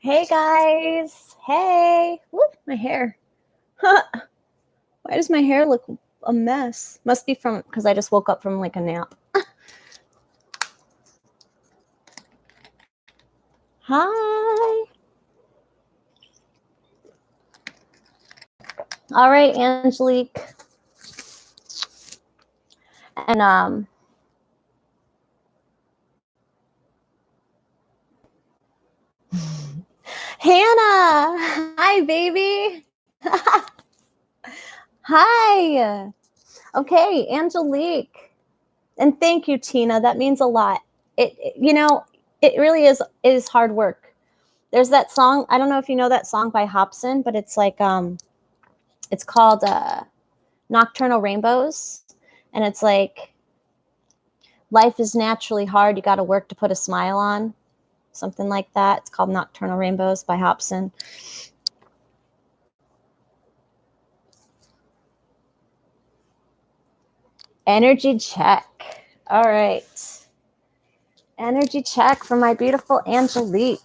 Hey guys. Hey. Whoop, my hair. Why does my hair look a mess? Must be from because I just woke up from like a nap. Hi. All right, Angelique. And Hannah. Hi, baby. Hi. Okay, Angelique. And thank you, Tina. That means a lot. It really is hard work. There's that song. I don't know if you know that song by Hobson, but it's like it's called Nocturnal Rainbows, and it's like life is naturally hard. You got to work to put a smile on, something like that. It's called Nocturnal Rainbows by Hobson. Energy check. All right. Energy check for my beautiful Angelique.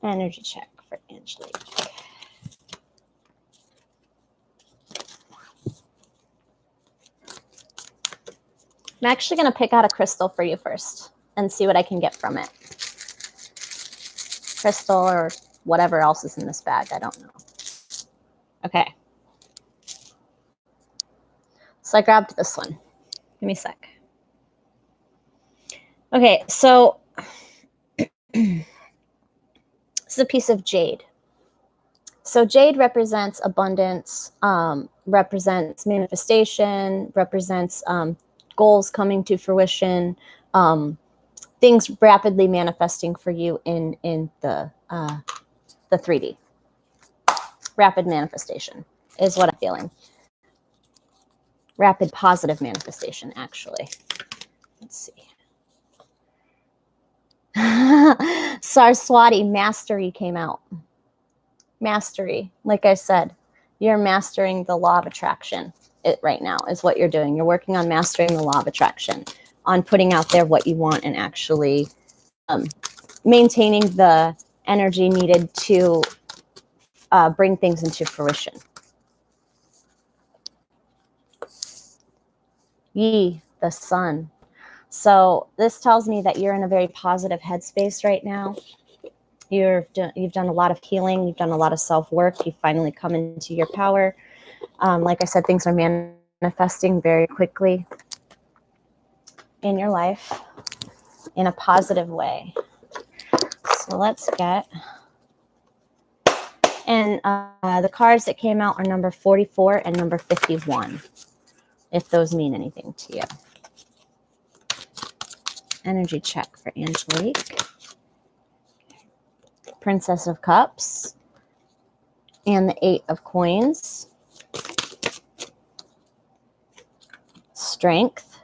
Energy check for Angelique. I'm actually going to pick out a crystal for you first and see what I can get from it. Crystal or whatever else is in this bag. I don't know. Okay. So I grabbed this one. Give me a sec. Okay, so this is a piece of jade. So jade represents abundance, represents manifestation, represents goals coming to fruition, things rapidly manifesting for you in the 3D. Rapid manifestation is what I'm feeling. Rapid positive manifestation, actually. Let's see. Saraswati, mastery came out. Mastery. Like I said, you're mastering the law of attraction right now is what you're doing. You're working on mastering the law of attraction, on putting out there what you want and actually maintaining the energy needed to bring things into fruition. Ye, the sun. So this tells me that you're in a very positive headspace right now. You've done a lot of healing. You've done a lot of self-work. You've finally come into your power. Like I said, things are manifesting very quickly in your life in a positive way. So let's get, and the cards that came out are number 44 and number 51, if those mean anything to you. Energy check for Angelique. Princess of Cups and the 8 of Coins. Strength.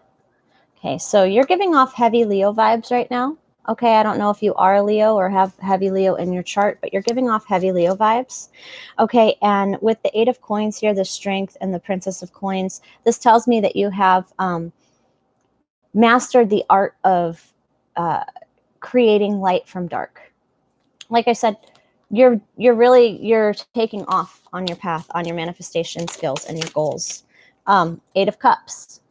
Okay, so you're giving off heavy Leo vibes right now. Okay, I don't know if you are a Leo or have heavy Leo in your chart, but you're giving off heavy Leo vibes. Okay, and with the 8 of Coins here, the Strength and the Princess of Coins, this tells me that you have mastered the art of creating light from dark. Like I said, you're taking off on your path, on your manifestation skills and your goals. 8 of Cups.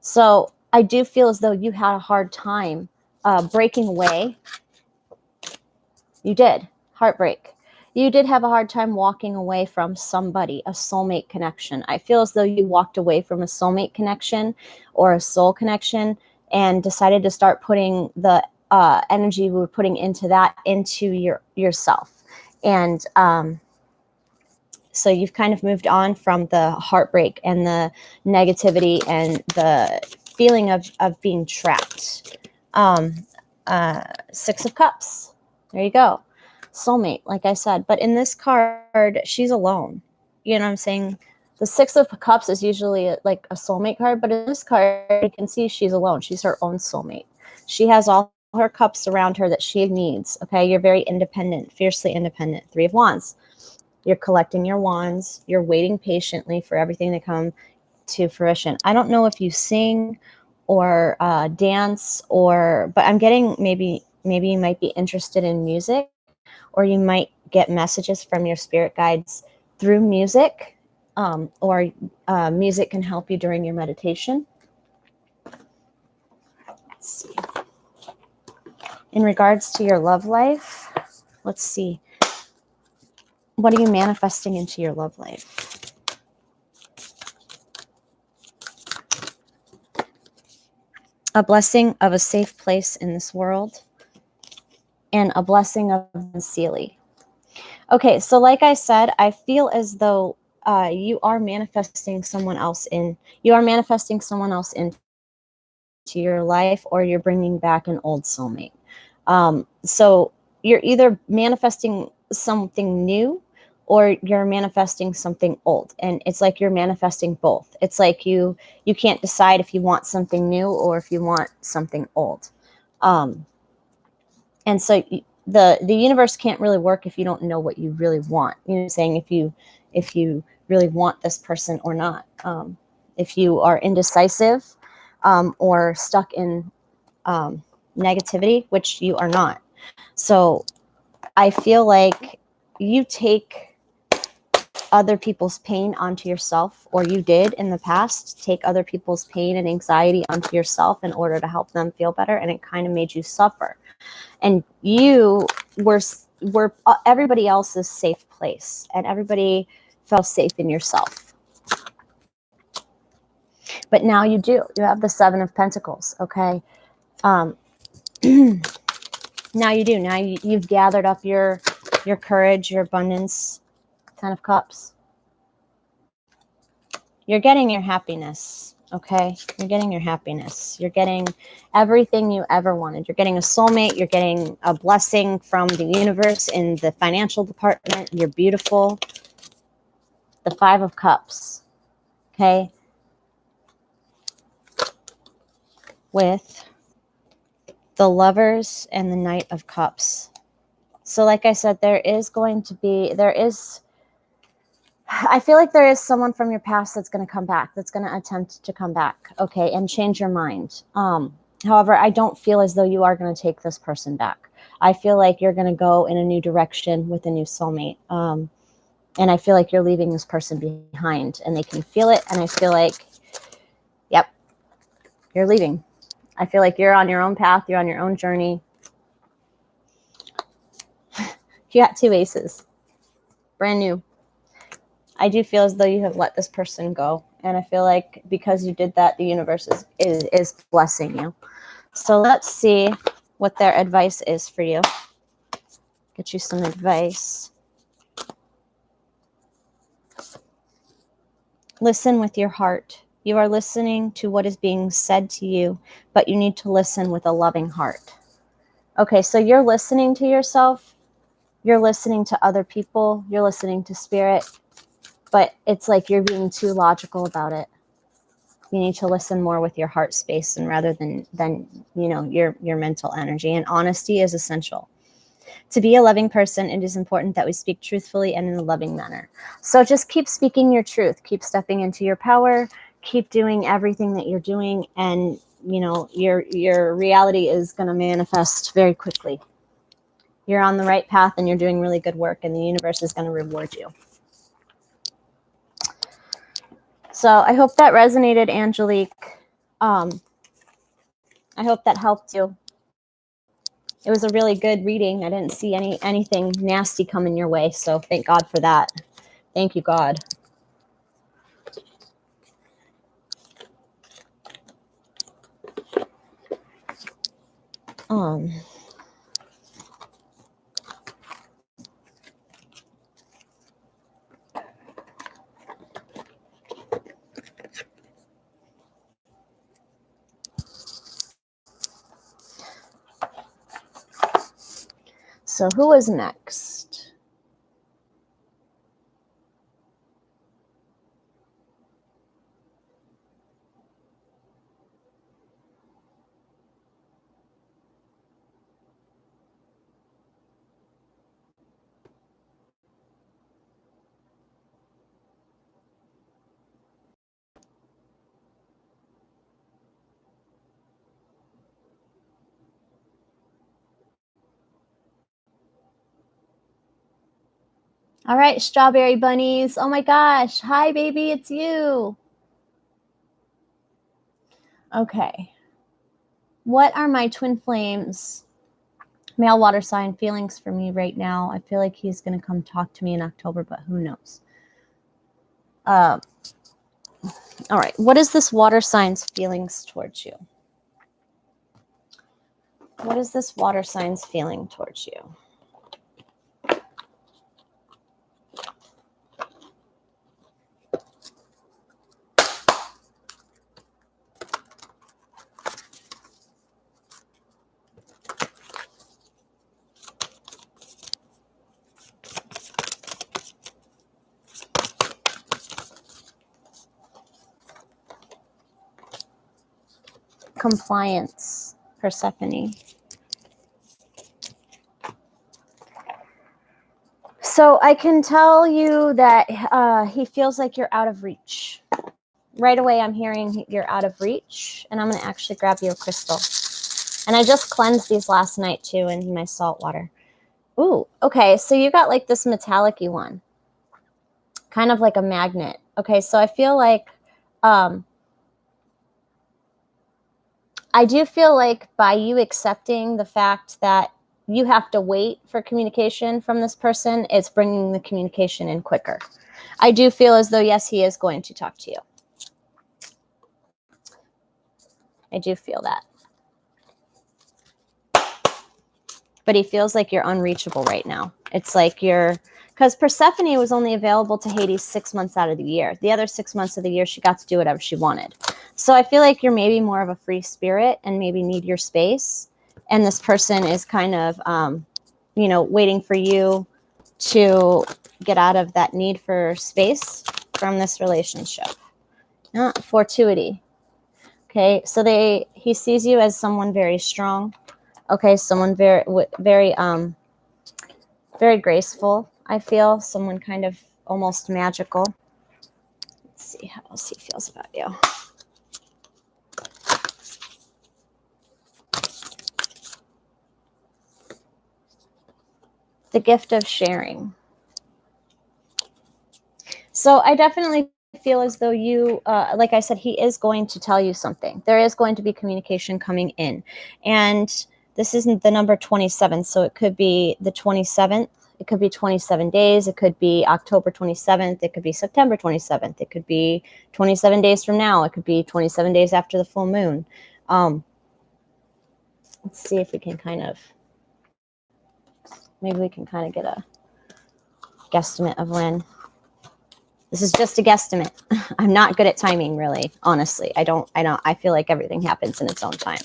So I do feel as though you had a hard time breaking away. You did. Heartbreak. You did have a hard time walking away from somebody, a soulmate connection. I feel as though you walked away from a soulmate connection or a soul connection and decided to start putting the energy we were putting into that into yourself. And so you've kind of moved on from the heartbreak and the negativity and the feeling of being trapped. 6 of Cups. There you go. Soulmate, like I said. But in this card, she's alone. You know what I'm saying? The 6 of Cups is usually like a soulmate card, but in this card, you can see she's alone. She's her own soulmate. She has all her cups around her that she needs. Okay, you're very independent, fiercely independent. 3 of Wands. You're collecting your wands. You're waiting patiently for everything to come to fruition. I don't know if you sing or dance, but I'm getting maybe you might be interested in music, or you might get messages from your spirit guides through music, or music can help you during your meditation. Let's see. In regards to your love life, let's see. What are you manifesting into your love life? A blessing of a safe place in this world, and a blessing of Sealy. Okay, so like I said, I feel as though you are manifesting someone else into your life, or you're bringing back an old soulmate. So you're either manifesting something new, or you're manifesting something old, and it's like you're manifesting both. It's like you can't decide if you want something new or if you want something old. And so the universe can't really work if you don't know what you really want. You know, saying if you really want this person or not. If you are indecisive, or stuck in negativity, which you are not. So I feel like you take other people's pain onto yourself, or you did in the past take other people's pain and anxiety onto yourself in order to help them feel better, and it kind of made you suffer. And you were everybody else's safe place, and everybody felt safe in yourself. But now you do. You have the 7 of Pentacles, okay? Now you do. Now you've gathered up your courage, your abundance. 10 of Cups. You're getting your happiness, okay? You're getting your happiness. You're getting everything you ever wanted. You're getting a soulmate. You're getting a blessing from the universe in the financial department. You're beautiful. The 5 of Cups, okay? With the Lovers and the Knight of Cups. So like I said, I feel like there is someone from your past that's going to come back, that's going to attempt to come back, okay, and change your mind. However, I don't feel as though you are going to take this person back. I feel like you're going to go in a new direction with a new soulmate. And I feel like you're leaving this person behind, and they can feel it. And I feel like, yep, you're leaving. I feel like you're on your own path. You're on your own journey. You got 2 aces. Brand new. I do feel as though you have let this person go. And I feel like because you did that, the universe is blessing you. So let's see what their advice is for you. Get you some advice. Listen with your heart. You are listening to what is being said to you, but you need to listen with a loving heart. Okay, so you're listening to yourself. You're listening to other people. You're listening to spirit. But it's like you're being too logical about it. You need to listen more with your heart space, and rather than your mental energy. And honesty is essential. To be a loving person, it is important that we speak truthfully and in a loving manner. So just keep speaking your truth. Keep stepping into your power. Keep doing everything that you're doing, and your reality is going to manifest very quickly. You're on the right path, and you're doing really good work, and the universe is going to reward you. So I hope that resonated, Angelique. I hope that helped you. It was a really good reading. I didn't see anything nasty coming your way, so thank God for that. Thank you, God. So who is next? All right, strawberry bunnies. Oh my gosh. Hi, baby. It's you. Okay. What are my twin flames, male water sign, feelings for me right now? I feel like he's going to come talk to me in October, but who knows? All right. What is this water sign's feelings towards you? What is this water sign's feeling towards you? Compliance, Persephone. So I can tell you that he feels like you're out of reach. Right away, I'm hearing you're out of reach, and I'm going to actually grab you a crystal. And I just cleansed these last night, too, in my salt water. Ooh, okay, so you got like this metallic-y one. Kind of like a magnet. Okay, so I feel like... I do feel like by you accepting the fact that you have to wait for communication from this person, it's bringing the communication in quicker. I do feel as though, yes, he is going to talk to you. I do feel that. But he feels like you're unreachable right now. It's like you're... Because Persephone was only available to Hades 6 months out of the year. The other 6 months of the year, she got to do whatever she wanted. So I feel like you're maybe more of a free spirit and maybe need your space. And this person is kind of, waiting for you to get out of that need for space from this relationship. Fortuity. Okay, so he sees you as someone very strong. Okay, someone very, very, very graceful. I feel someone kind of almost magical. Let's see how else he feels about you. The gift of sharing. So I definitely feel as though you, like I said, he is going to tell you something. There is going to be communication coming in. And this isn't the number 27, so it could be the 27th. It could be 27 days. It could be October 27th. It could be September 27th. It could be 27 days from now. It could be 27 days after the full moon. Let's see if we can maybe we can kind of get a guesstimate of when. This is just a guesstimate. I'm not good at timing, really, honestly. I feel like everything happens in its own time.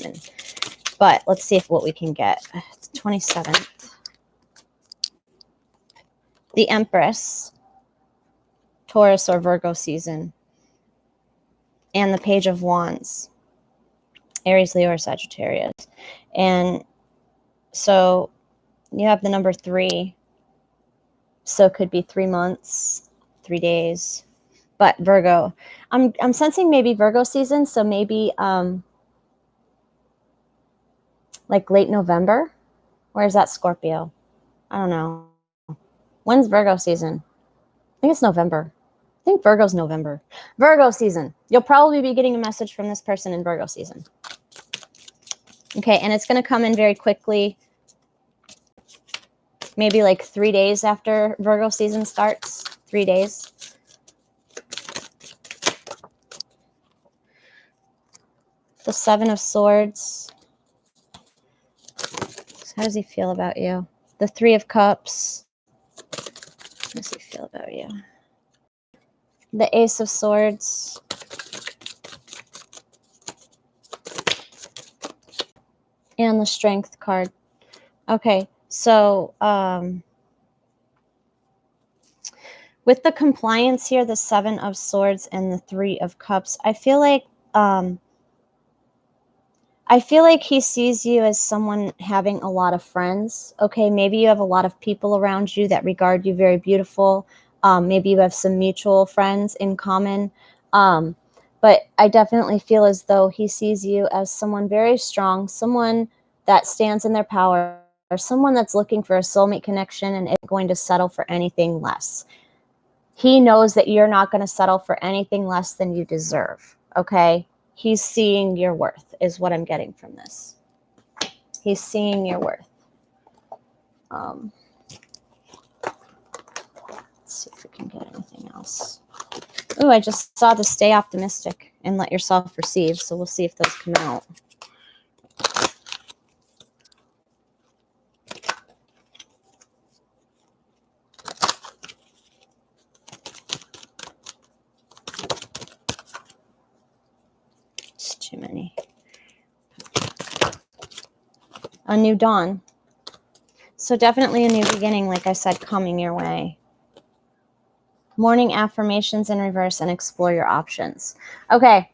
But let's see what we can get. It's 27th. The Empress, Taurus or Virgo season. And the Page of Wands, Aries, Leo, or Sagittarius. And so you have the number 3. So it could be 3 months, 3 days. But Virgo, I'm sensing maybe Virgo season. So maybe like late November. Or is that Scorpio? I don't know. When's Virgo season? I think it's November. I think Virgo's November. Virgo season. You'll probably be getting a message from this person in Virgo season. Okay, and it's going to come in very quickly. Maybe like 3 days after Virgo season starts. 3 days. The 7 of Swords. How does he feel about you? The 3 of Cups. How does he feel about you? The Ace of Swords. And the Strength card. Okay, so with the compliance here, the 7 of Swords and the 3 of Cups, I feel like he sees you as someone having a lot of friends. Okay, maybe you have a lot of people around you that regard you very beautiful. Maybe you have some mutual friends in common. But I definitely feel as though he sees you as someone very strong, someone that stands in their power, There's someone that's looking for a soulmate connection and isn't going to settle for anything less. He knows that you're not going to settle for anything less than you deserve, okay? He's seeing your worth is what I'm getting from this. He's seeing your worth. Let's see if we can get anything else. Oh, I just saw the stay optimistic and let yourself receive, so we'll see if those come out. It's too many. A new dawn. So definitely a new beginning, like I said, coming your way. Morning affirmations in reverse and explore your options. Okay.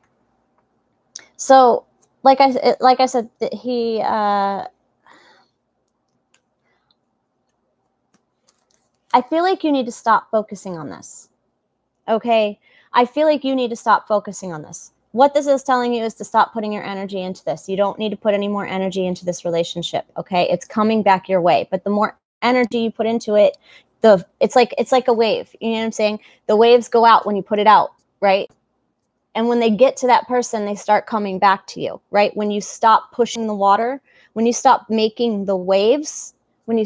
So like I said, he I feel like you need to stop focusing on this. Okay? I feel like you need to stop focusing on this. What this is telling you is to stop putting your energy into this. You don't need to put any more energy into this relationship, okay? It's coming back your way. But the more energy you put into it, it's like a wave. You know what I'm saying? The waves go out when you put it out, right? And when they get to that person, they start coming back to you, right? When you stop pushing the water, when you stop making the waves, and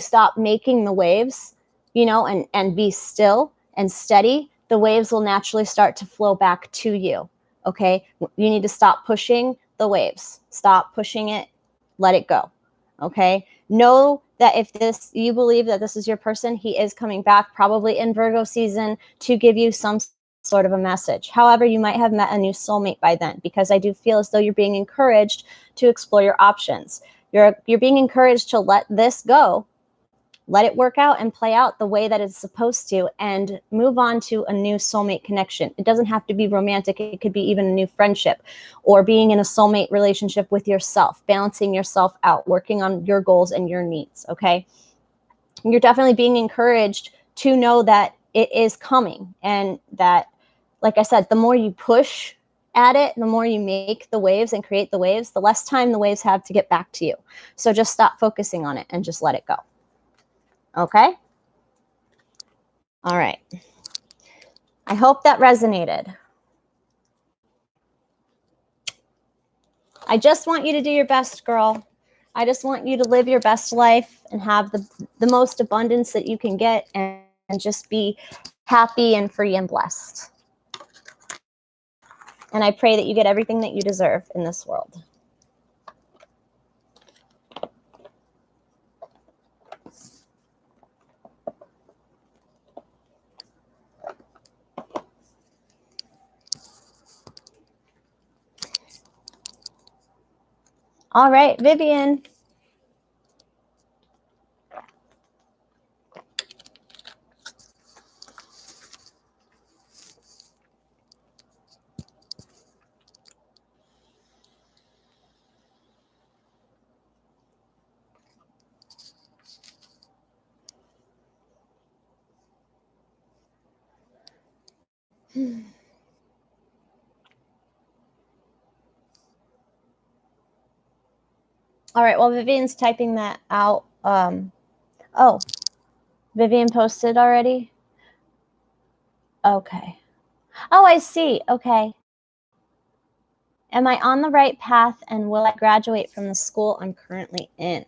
be still and steady, the waves will naturally start to flow back to you, okay? You need to stop pushing the waves. Stop pushing it. Let it go, okay? Know that if you believe that this is your person, he is coming back probably in Virgo season to give you some sort of a message. However, you might have met a new soulmate by then, because I do feel as though you're being encouraged to explore your options. You're being encouraged to let this go, let it work out and play out the way that it's supposed to, and move on to a new soulmate connection. It doesn't have to be romantic. It could be even a new friendship, or being in a soulmate relationship with yourself, balancing yourself out, working on your goals and your needs, okay? You're definitely being encouraged to know that it is coming, and that, like I said, the more you push at it, the more you make the waves and create the waves, the less time the waves have to get back to you. So just stop focusing on it and just let it go. Okay? All right. I hope that resonated. I just want you to do your best, girl. I just want you to live your best life and have the most abundance that you can get, and just be happy and free and blessed. And I pray that you get everything that you deserve in this world. All right, Vivian. All right, well, Vivian's typing that out. Oh, Vivian posted already? Okay. Oh, I see. Okay. Am I on the right path, and will I graduate from the school I'm currently in?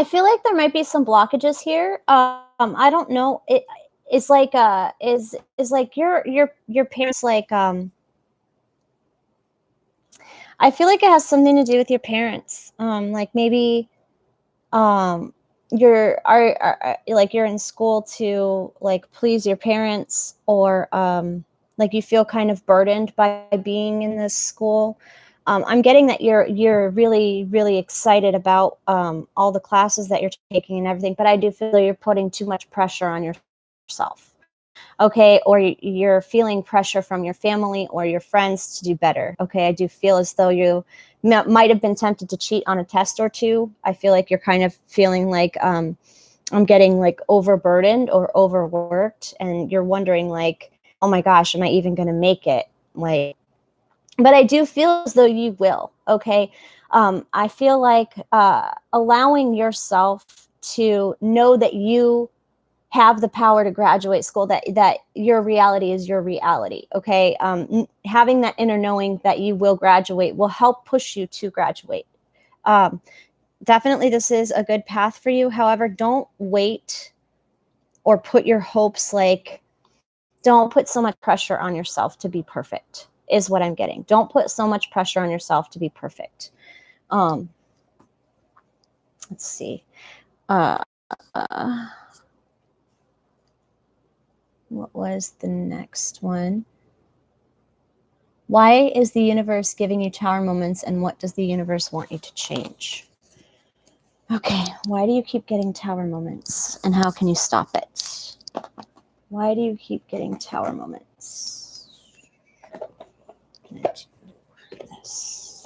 I feel like there might be some blockages here. I don't know. It's like is like your parents like I feel like it has something to do with your parents. Like maybe um are like you're in school to like please your parents, or like you feel kind of burdened by being in this school. I'm getting that you're really really excited about all the classes that you're taking and everything, but I do feel like you're putting too much pressure on yourself. Okay, or you're feeling pressure from your family or your friends to do better. Okay, I do feel as though you might have been tempted to cheat on a test or two. I feel like you're kind of feeling like I'm getting like overburdened or overworked, and you're wondering like, oh my gosh, am I even going to make it? Like, but I do feel as though you will. Okay, I feel like allowing yourself to know that you have the power to graduate school, that your reality is your reality. Okay, having that inner knowing that you will graduate will help push you to graduate. Definitely this is a good path for you. However, don't wait or put your hopes, like don't put so much pressure on yourself to be perfect is what I'm getting. Don't put so much pressure on yourself to be perfect. Let's see. What was the next one? Why is the universe giving you tower moments, and what does the universe want you to change? Okay, why do you keep getting tower moments, and how can you stop it? Why do you keep getting tower moments? I'm gonna do this.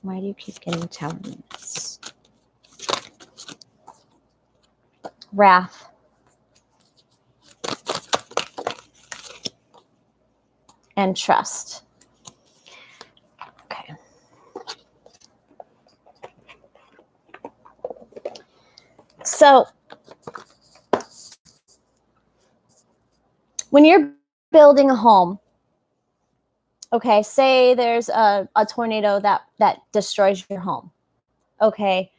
Why do you keep getting tower moments? Wrath. And trust. Okay. So when you're building a home, okay, say there's a tornado that destroys your home. Okay,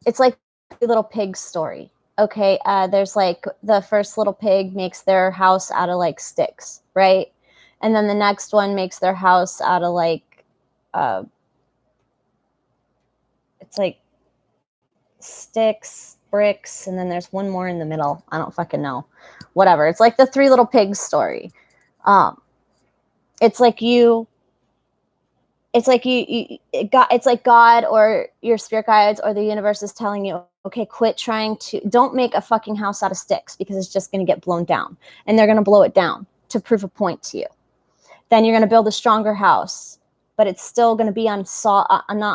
it's like the little pig story. Okay, there's like the first little pig makes their house out of like sticks, right? And then the next one makes their house out of like it's like sticks, bricks, and then there's one more in the middle. I don't fucking know. Whatever. It's like the three little pigs story. It's like it's like God or your spirit guides or the universe is telling you, okay, don't make a fucking house out of sticks, because it's just going to get blown down, and they're going to blow it down to prove a point to you. Then you're going to build a stronger house, but it's still going to be not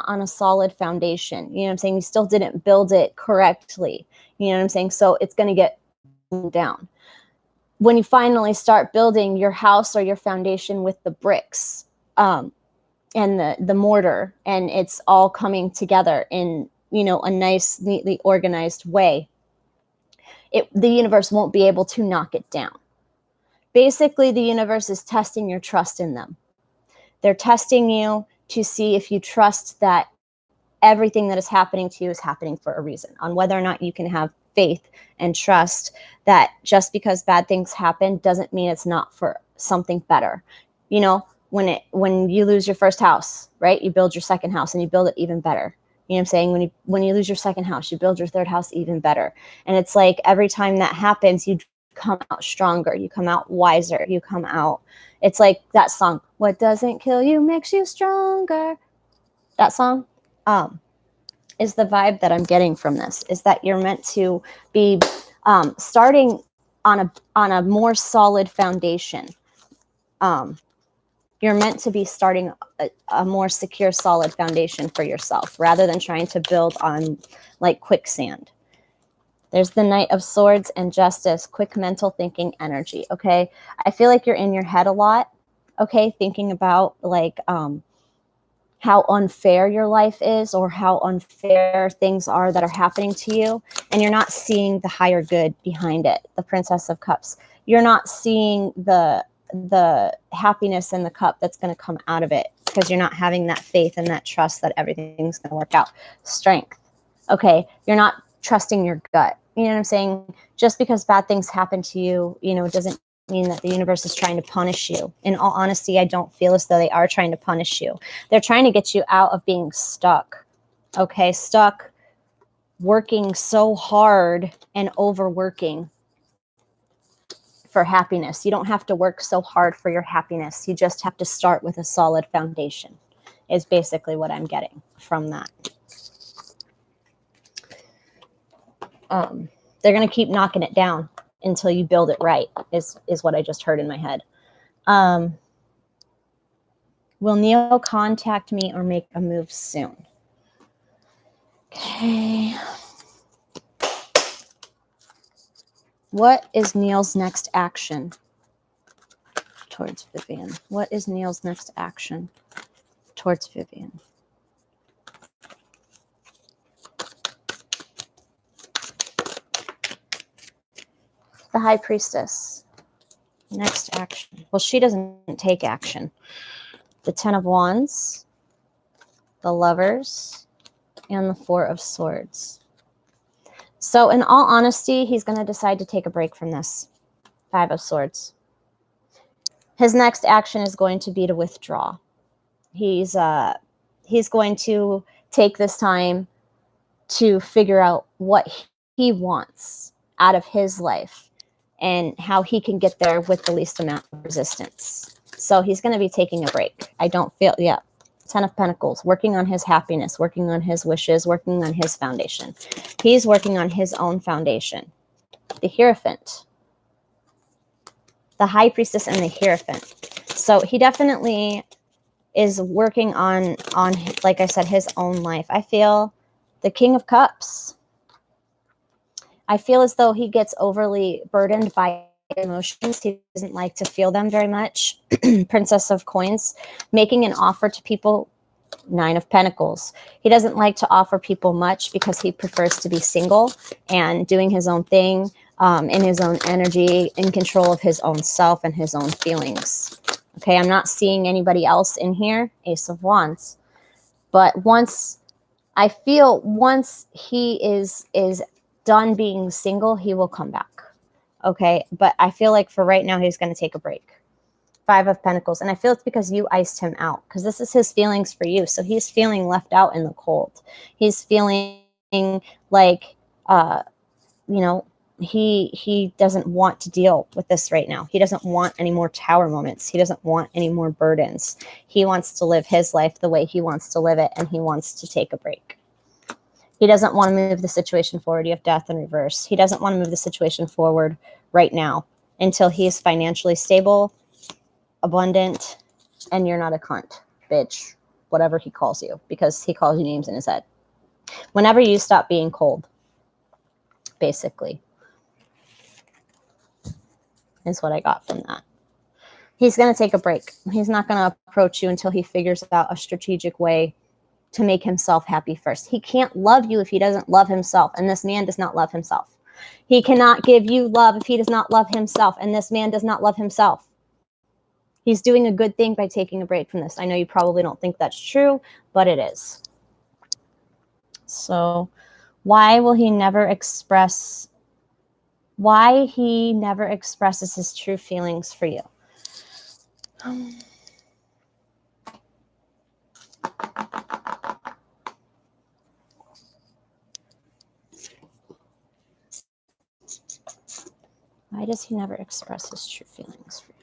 on a solid foundation. You know what I'm saying? You still didn't build it correctly. You know what I'm saying? So it's going to get blown down. When you finally start building your house or your foundation with the bricks, and the mortar, and it's all coming together in, you know, a nice, neatly organized way, the universe won't be able to knock it down. Basically, the universe is testing your trust in them. They're testing you to see if you trust that everything that is happening to you is happening for a reason, on whether or not you can have faith and trust that just because bad things happen doesn't mean it's not for something better. You know, when you lose your first house, right? You build your second house and you build it even better. You know what I'm saying? When you lose your second house, you build your third house even better. And it's like every time that happens, you come out stronger, you come out wiser, you come out. It's like that song, "What doesn't kill you makes you stronger." That song is the vibe that I'm getting from this, is that you're meant to be starting on a more solid foundation. You're meant to be starting a more secure, solid foundation for yourself, rather than trying to build on like quicksand. There's the Knight of Swords and Justice, quick mental thinking energy. Okay, I feel like you're in your head a lot. Okay, thinking about like how unfair your life is or how unfair things are that are happening to you. And you're not seeing the higher good behind it, the Princess of Cups. You're not seeing the happiness in the cup that's going to come out of it because you're not having that faith and that trust that everything's going to work out. Strength. Okay. You're not trusting your gut. You know what I'm saying? Just because bad things happen to you, you know, doesn't mean that the universe is trying to punish you. In all honesty, I don't feel as though they are trying to punish you. They're trying to get you out of being stuck. Okay, stuck working so hard and overworking for happiness. You don't have to work so hard for your happiness. You just have to start with a solid foundation, is basically what I'm getting from that. They're going to keep knocking it down until you build it right, is what I just heard in my head. Will Neil contact me or make a move soon? Okay. What is Neil's next action towards Vivian? What is Neil's next action towards Vivian? The High Priestess. Next action. Well, she doesn't take action. The Ten of Wands, the Lovers, and the Four of Swords. So in all honesty, he's going to decide to take a break from this. Five of Swords. His next action is going to be to withdraw. He's going to take this time to figure out what he wants out of his life and how he can get there with the least amount of resistance. So he's going to be taking a break. I don't feel, yeah. Ten of Pentacles, working on his happiness, working on his wishes, working on his foundation. He's working on his own foundation. The Hierophant. The High Priestess and the Hierophant. So he definitely is working on, like I said, his own life. I feel the King of Cups. I feel as though he gets overly burdened by emotions. He doesn't like to feel them very much. Princess of Coins, making an offer to people. Nine of Pentacles. He doesn't like to offer people much because he prefers to be single and doing his own thing, in his own energy, in control of his own self and his own feelings. Okay, I'm not seeing anybody else in here. Ace of Wands. But once he is done being single, he will come back. Okay, but I feel like for right now, he's going to take a break. Five of Pentacles. And I feel it's because you iced him out, because this is his feelings for you. So he's feeling left out in the cold. He's feeling like, you know, he doesn't want to deal with this right now. He doesn't want any more tower moments. He doesn't want any more burdens. He wants to live his life the way he wants to live it, and he wants to take a break. He doesn't want to move the situation forward. You have Death in reverse. He doesn't want to move the situation forward right now until he is financially stable, abundant, and you're not a cunt, bitch, whatever he calls you, because he calls you names in his head. Whenever you stop being cold, basically, is what I got from that. He's going to take a break. He's not going to approach you until he figures out a strategic way to make himself happy first. He can't love you if he doesn't love himself, and this man does not love himself. He cannot give you love if he does not love himself, and this man does not love himself. He's doing a good thing by taking a break from this. I know you probably don't think that's true, but it is. So why he never expresses his true feelings for you? Why does he never express his true feelings for you?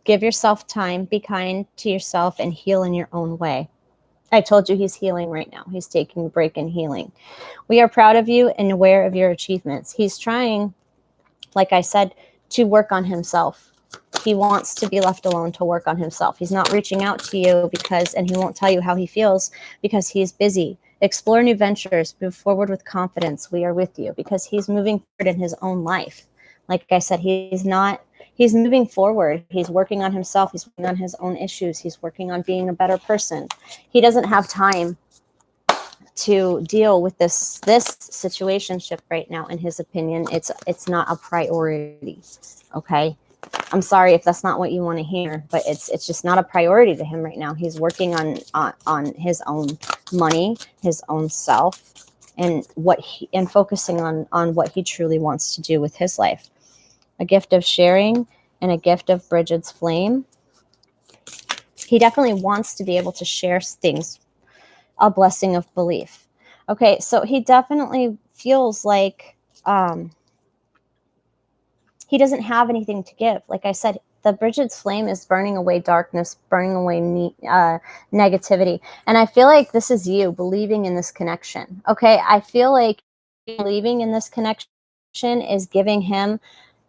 Give yourself time, be kind to yourself, and heal in your own way. I told you he's healing right now. He's taking a break and healing. We are proud of you and aware of your achievements. He's trying, like I said, to work on himself. He wants to be left alone to work on himself. He's not reaching out to you and he won't tell you how he feels because he's busy. Explore new ventures, move forward with confidence. We are with you, because he's moving forward in his own life. Like I said, he's moving forward. He's working on himself. He's working on his own issues. He's working on being a better person. He doesn't have time to deal with this situationship right now. In his opinion, it's not a priority. Okay, I'm sorry if that's not what you want to hear, but it's just not a priority to him right now. He's working on his own money, his own self, and focusing on what he truly wants to do with his life. A gift of sharing and a gift of Bridget's flame. He definitely wants to be able to share things. A blessing of belief. Okay, so he definitely feels like he doesn't have anything to give. Like I said, the Bridget's flame is burning away darkness, burning away negativity. And I feel like this is you believing in this connection. Okay, I feel like believing in this connection is giving him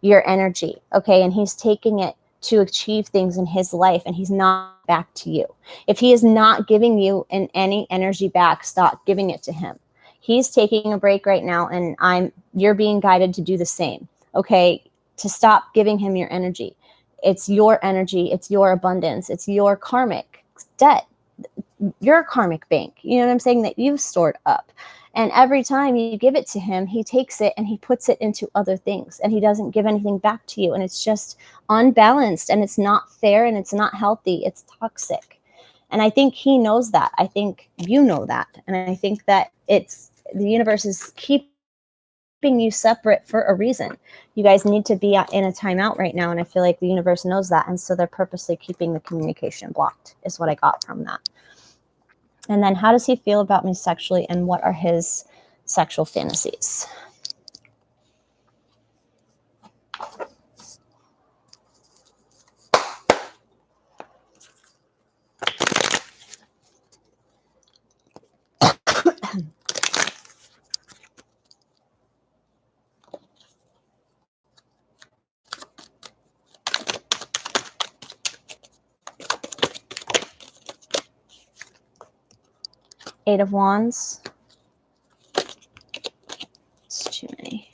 your energy. Okay, and he's taking it to achieve things in his life, and he's not back to you. If he is not giving you any energy back, stop giving it to him. He's taking a break right now, and you're being guided to do the same. Okay, to stop giving him your energy. It's your energy, it's your abundance, it's your karmic debt, your karmic bank. You know what I'm saying, that you've stored up. And every time you give it to him, he takes it and he puts it into other things, and he doesn't give anything back to you. And it's just unbalanced, and it's not fair, and it's not healthy. It's toxic. And I think he knows that. I think you know that. And I think that the universe is keeping you separate for a reason. You guys need to be in a timeout right now. And I feel like the universe knows that. And so they're purposely keeping the communication blocked, is what I got from that. And then, how does he feel about me sexually, and what are his sexual fantasies? Eight of Wands. It's too many.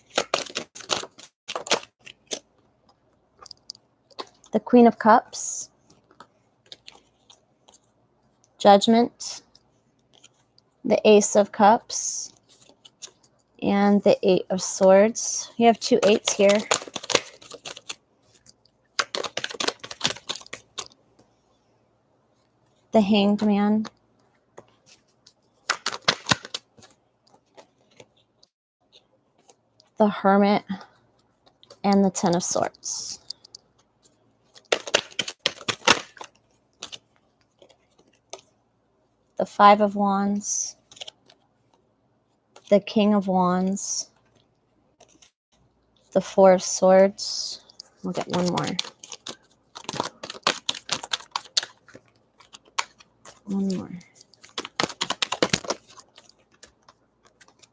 The Queen of Cups. Judgment. The Ace of Cups. And the Eight of Swords. You have 2 8s here. The Hanged Man. The Hermit. And the 10 of Swords. The 5 of Wands. The King of Wands. The 4 of Swords. We'll get one more. One more.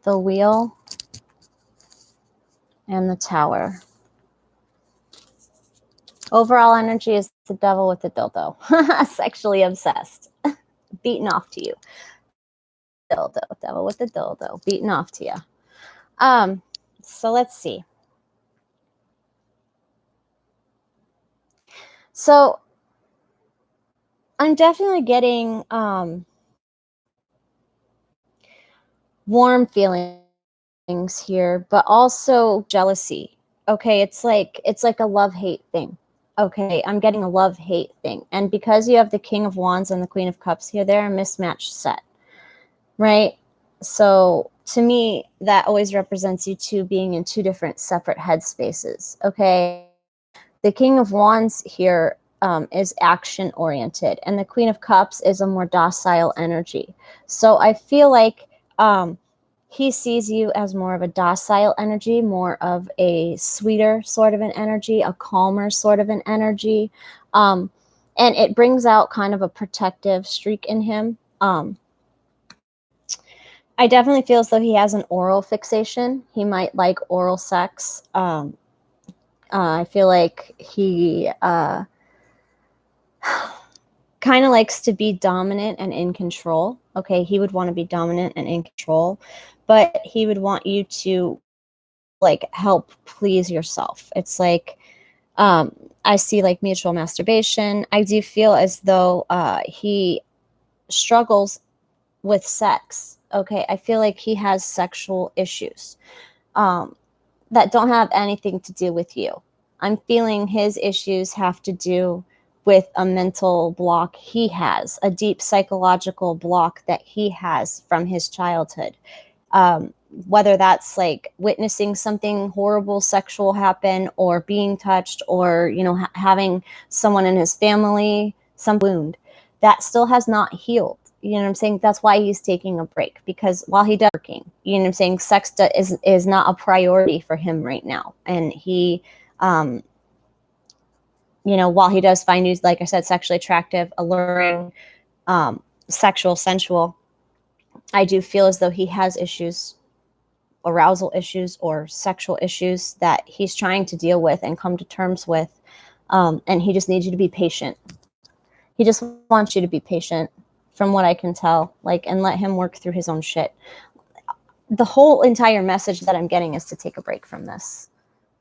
The Wheel. And the Tower. Overall energy is the devil with the dildo. Sexually obsessed. Beaten off to you. Dildo. Devil with the dildo. Beaten off to you. So let's see. So I'm definitely getting warm feelings here, but also jealousy. Okay, it's like a love-hate thing. Okay, I'm getting a love-hate thing. And because you have the King of Wands and the Queen of Cups here, they're a mismatched set. Right? So to me, that always represents you two being in two different separate headspaces. Okay. The King of Wands here is action oriented, and the Queen of Cups is a more docile energy. So I feel like he sees you as more of a docile energy, more of a sweeter sort of an energy, a calmer sort of an energy. And it brings out kind of a protective streak in him. I definitely feel as though he has an oral fixation. He might like oral sex. I feel like he kind kind of likes to be dominant and in control. Okay, he would want to be dominant and in control, but he would want you to like help please yourself. It's like I see like mutual masturbation. I do feel as though he struggles with sex. Okay, I feel like he has sexual issues that don't have anything to do with you. I'm feeling his issues have to do with a mental block he has, a deep psychological block that he has from his childhood. Whether that's like witnessing something horrible sexual happen, or being touched, or, you know, having someone in his family, some wound that still has not healed. You know what I'm saying? That's why he's taking a break, because while he does working, you know what I'm saying, sex is not a priority for him right now. And he, you know, while he does find you, like I said, sexually attractive, alluring, sexual, sensual, I do feel as though he has issues, arousal issues or sexual issues that he's trying to deal with and come to terms with. And he just needs you to be patient. He just wants you to be patient, from what I can tell, like, and let him work through his own shit. The whole entire message that I'm getting is to take a break from this.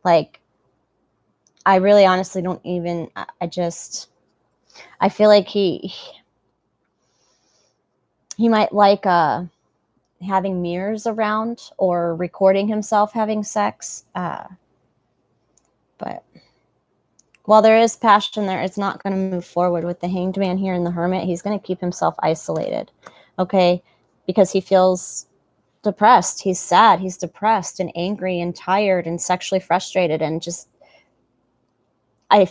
Like, I really honestly don't even, I feel like he might like having mirrors around or recording himself having sex. But while there is passion there, it's not going to move forward with the Hanged Man here in the Hermit. He's going to keep himself isolated, okay? Because he feels depressed. He's sad. He's depressed and angry and tired and sexually frustrated and just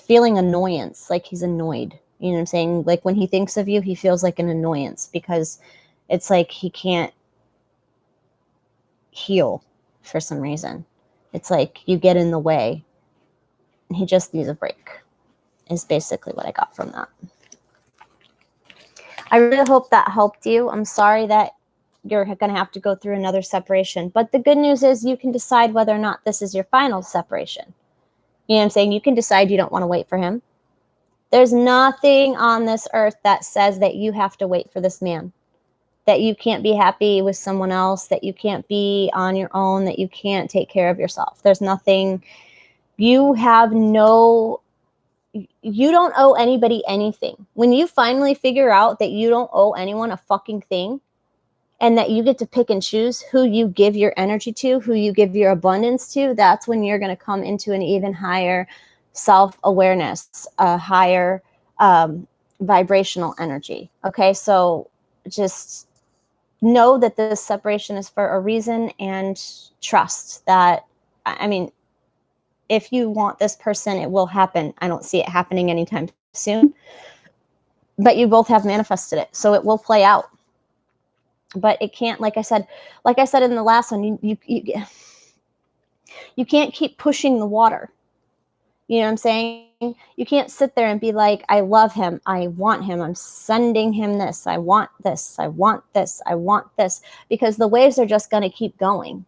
feeling annoyance, like he's annoyed. You know what I'm saying? Like when he thinks of you, he feels like an annoyance, because it's like he can't heal for some reason. It's like you get in the way. He just needs a break, is basically what I got from that. I really hope that helped you. I'm sorry that you're going to have to go through another separation. But the good news is you can decide whether or not this is your final separation. You know what I'm saying? You can decide you don't want to wait for him. There's nothing on this earth that says that you have to wait for this man, that you can't be happy with someone else, that you can't be on your own, that you can't take care of yourself. There's nothing. You have no, you don't owe anybody anything. When you finally figure out that you don't owe anyone a fucking thing, and that you get to pick and choose who you give your energy to, who you give your abundance to, that's when you're going to come into an even higher self-awareness, a higher vibrational energy. Okay, so just know that this separation is for a reason, and trust that, I mean, if you want this person, it will happen. I don't see it happening anytime soon, but you both have manifested it, so it will play out. But it can't, like I said in the last one, you can't keep pushing the water. You know what I'm saying? You can't sit there and be like, I love him, I want him, I'm sending him this, I want this, I want this, I want this, because the waves are just going to keep going.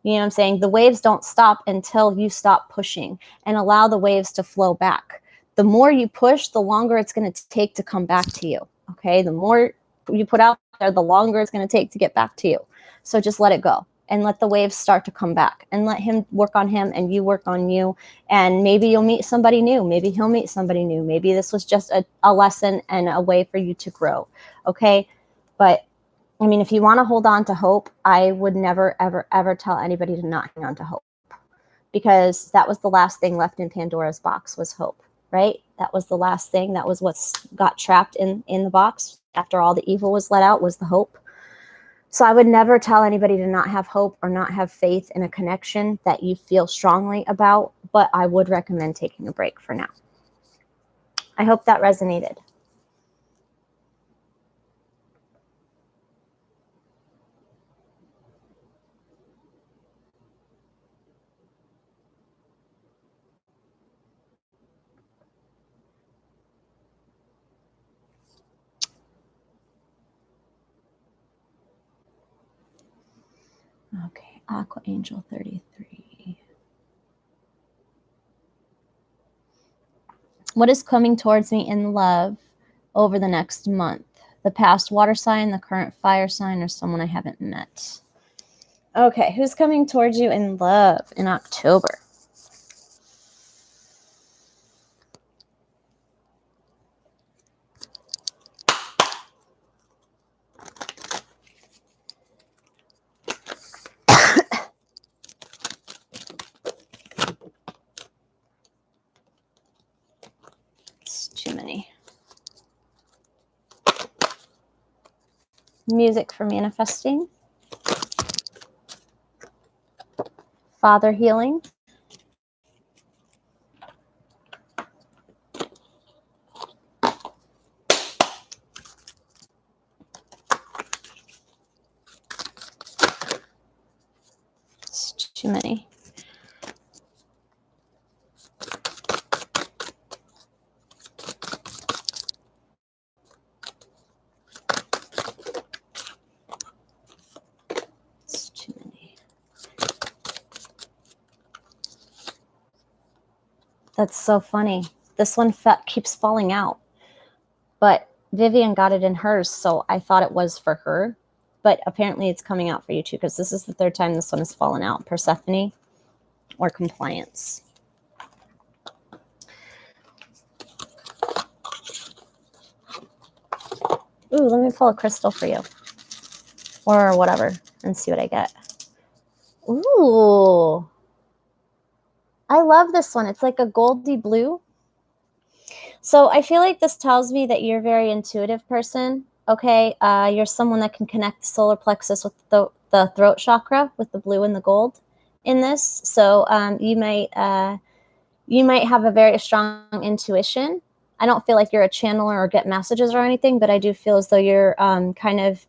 You know what I'm saying? The waves don't stop until you stop pushing and allow the waves to flow back. The more you push, the longer it's going to take to come back to you. Okay? The more you put out there, the longer it's going to take to get back to you. So just let it go and let the waves start to come back, and let him work on him and you work on you. And maybe you'll meet somebody new. Maybe he'll meet somebody new. Maybe this was just a lesson and a way for you to grow. Okay? But I mean, if you want to hold on to hope, I would never, ever, ever tell anybody to not hang on to hope, because that was the last thing left in Pandora's box, was hope, right? That was the last thing. That was what's got trapped in the box after all the evil was let out, was the hope. So I would never tell anybody to not have hope or not have faith in a connection that you feel strongly about, but I would recommend taking a break for now. I hope that resonated. Okay, Aqua Angel 33. What is coming towards me in love over the next month? The past water sign, the current fire sign, or someone I haven't met? Okay, who's coming towards you in love in October? It's too many. Music for manifesting. Father healing. It's too many. It's too many. That's so funny. This one keeps falling out. But Vivian got it in hers, so I thought it was for her. But apparently it's coming out for you too, because this is the third time this one has fallen out. Persephone or compliance. Ooh, let me pull a crystal for you. Or whatever, and see what I get. Ooh. I love this one. It's like a goldy blue. So I feel like this tells me that you're a very intuitive person. Okay, you're someone that can connect the solar plexus with the throat chakra with the blue and the gold in this. So you might have a very strong intuition. I don't feel like you're a channeler or get messages or anything, but I do feel as though you're kind of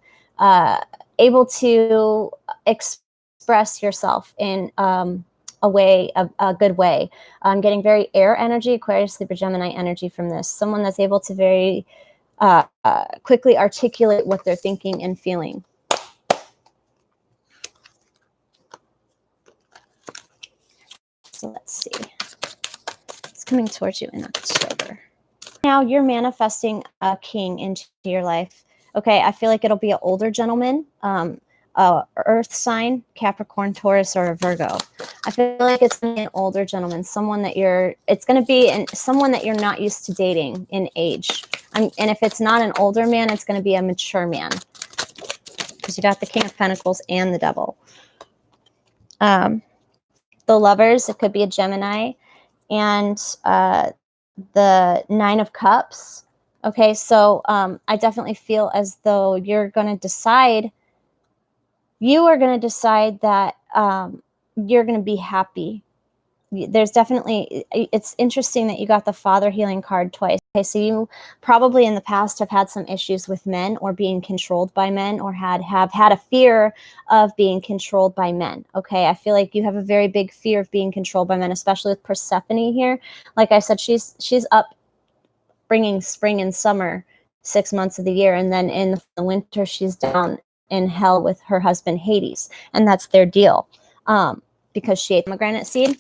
able to express yourself in a good way. I'm getting very air energy, Aquarius, Libra, Gemini energy from this. Someone that's able to very quickly articulate what they're thinking and feeling. So let's see. It's coming towards you in October. Now you're manifesting a king into your life. Okay, I feel like it'll be an older gentleman, earth sign, Capricorn, Taurus, or a Virgo. I feel like it's going to be an older gentleman, someone that someone that you're not used to dating in age. And if it's not an older man, it's going to be a mature man. Because you got the King of Pentacles and the Devil. The Lovers, it could be a Gemini. And the Nine of Cups. Okay, so I definitely feel as though you are going to decide that you're going to be happy. There's definitely, it's interesting that you got the Father healing card twice. Okay, so you probably in the past have had some issues with men or being controlled by men, or have had a fear of being controlled by men. Okay, I feel like you have a very big fear of being controlled by men, especially with Persephone here. Like I said, she's up bringing spring and summer 6 months of the year, and then in the winter she's down in hell with her husband Hades, and that's their deal, because she ate pomegranate seed,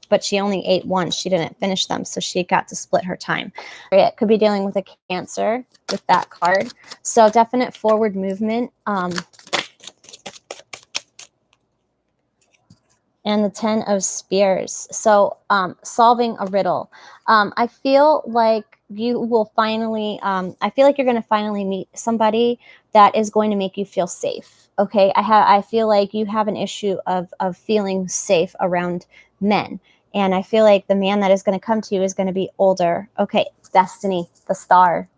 but she only ate one. She didn't finish them, so she got to split her time. It could be dealing with a Cancer with that card, so definite forward movement. And the Ten of Spears. So solving a riddle. I feel like you will finally, I feel like you're going to finally meet somebody that is going to make you feel safe. Okay, I feel like you have an issue of feeling safe around men. And I feel like the man that is going to come to you is going to be older. Okay, Destiny, the star.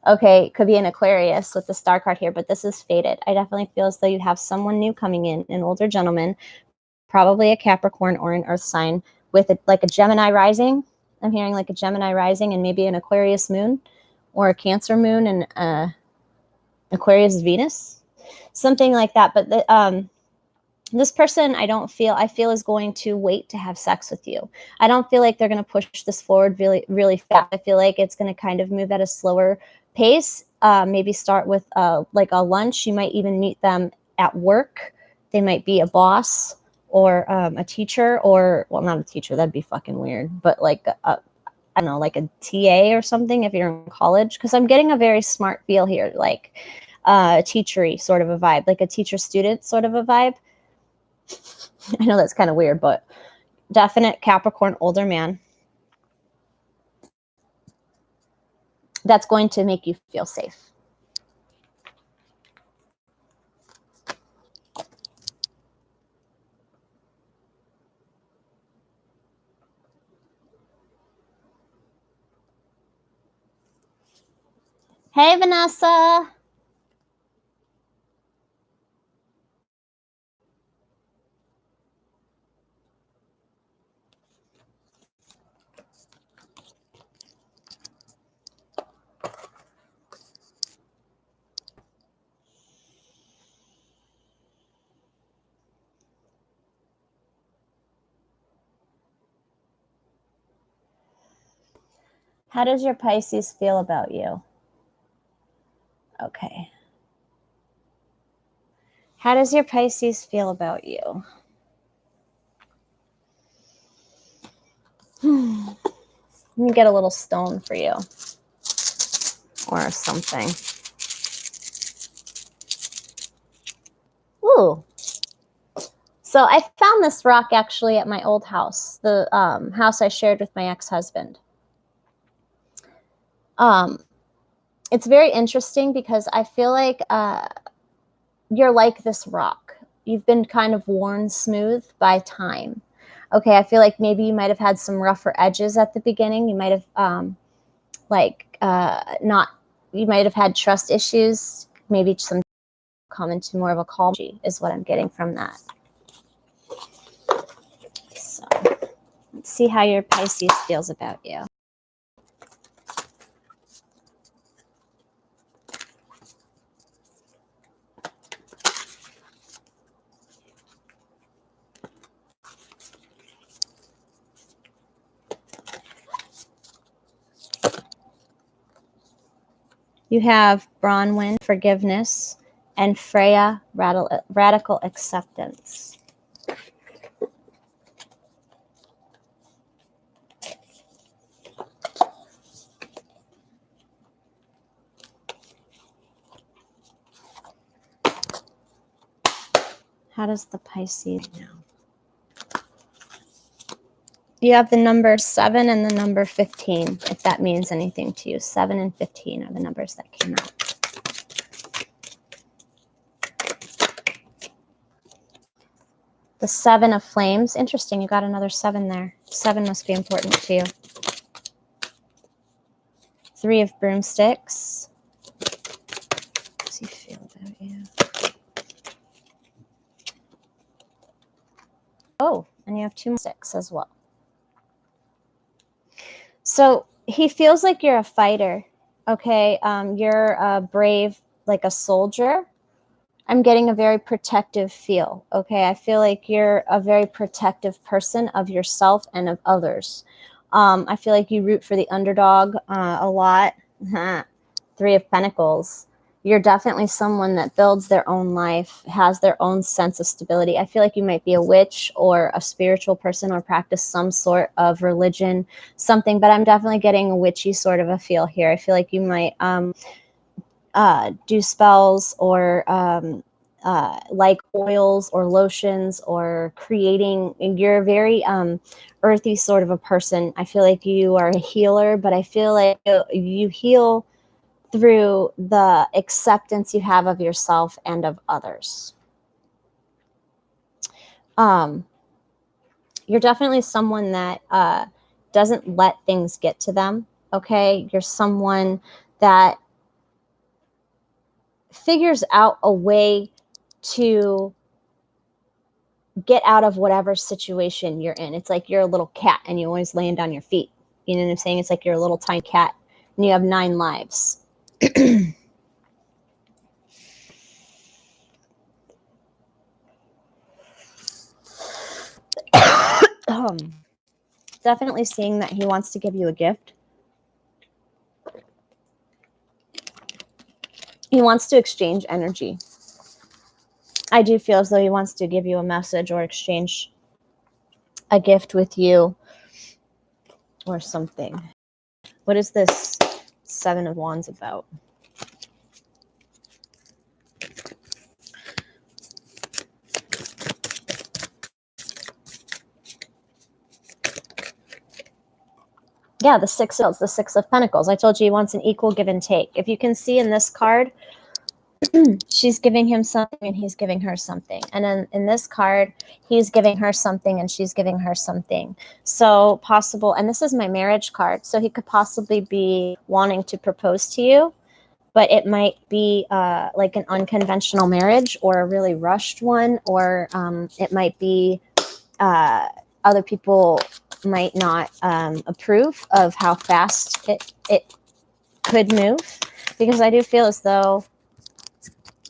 Okay, could be an Aquarius with the star card here, but this is fated. I definitely feel as though you have someone new coming in, an older gentleman, probably a Capricorn or an earth sign with like a Gemini rising. I'm hearing like a Gemini rising and maybe an Aquarius moon, or a Cancer moon and Aquarius Venus, something like that. But this person, I feel is going to wait to have sex with you. I don't feel like they're going to push this forward really, really fast. I feel like it's going to kind of move at a slower pace. Maybe start with like a lunch. You might even meet them at work. They might be a boss or a teacher, or, well, not a teacher, that'd be fucking weird, but like I don't know, like a TA or something if you're in college, because I'm getting a very smart feel here, like teachery sort of a vibe, like a teacher-student sort of a vibe. I know that's kind of weird, but definite Capricorn older man that's going to make you feel safe. Hey, Vanessa. How does your Pisces feel about you? Okay. How does your Pisces feel about you? Let me get a little stone for you or something. Ooh. So I found this rock actually at my old house, the house I shared with my ex-husband. It's very interesting because I feel like you're like this rock. You've been kind of worn smooth by time. Okay, I feel like maybe you might have had some rougher edges at the beginning. You might have not. You might have had trust issues. Maybe some come into more of a calm is what I'm getting from that. So let's see how your Pisces feels about you. You have Bronwyn, forgiveness, and Freya, radical acceptance. How does the Pisces know? You have the number 7 and the number 15, if that means anything to you. 7 and 15 are the numbers that came out. The 7 of flames. Interesting, you got another 7 there. 7 must be important to you. 3 of broomsticks. How does he feel about you? Oh, and you have 2 sticks as well. So he feels like you're a fighter, okay? You're a brave, like a soldier. I'm getting a very protective feel, okay? I feel like you're a very protective person of yourself and of others. I feel like you root for the underdog a lot. 3 of Pentacles. You're definitely someone that builds their own life, has their own sense of stability. I feel like you might be a witch or a spiritual person or practice some sort of religion, something, but I'm definitely getting a witchy sort of a feel here. I feel like you might do spells or like oils or lotions or creating. You're a very earthy sort of a person. I feel like you are a healer, but I feel like you heal through the acceptance you have of yourself and of others. You're definitely someone that doesn't let things get to them, okay? You're someone that figures out a way to get out of whatever situation you're in. It's like you're a little cat and you always land on your feet. You know what I'm saying? It's like you're a little tiny cat and you have 9 lives. Definitely seeing that he wants to give you a gift. He wants to exchange energy. I do feel as though he wants to give you a message or exchange a gift with you or something. What is this Seven of Wands about? Yeah, the Six of Pentacles. I told you he wants an equal give and take. If you can see in this card, she's giving him something and he's giving her something. And then in this card, he's giving her something and she's giving her something. So possible, and this is my marriage card. So he could possibly be wanting to propose to you, but it might be like an unconventional marriage or a really rushed one, or it might be other people might not approve of how fast it could move, because I do feel as though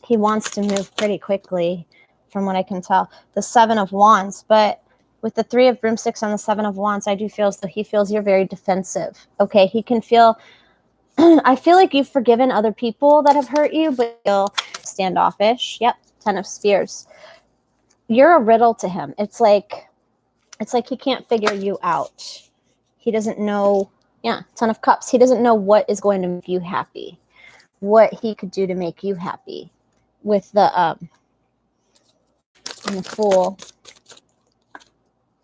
he wants to move pretty quickly from what I can tell. The Seven of Wands, but with the Three of Broomsticks on the Seven of Wands, I do feel as though he feels you're very defensive. Okay, he can feel, I feel like you've forgiven other people that have hurt you, but you're standoffish. Yep, Ten of Spears. You're a riddle to him. It's like he can't figure you out. He doesn't know, yeah, Ten of Cups. He doesn't know what is going to make you happy, what he could do to make you happy. With the Fool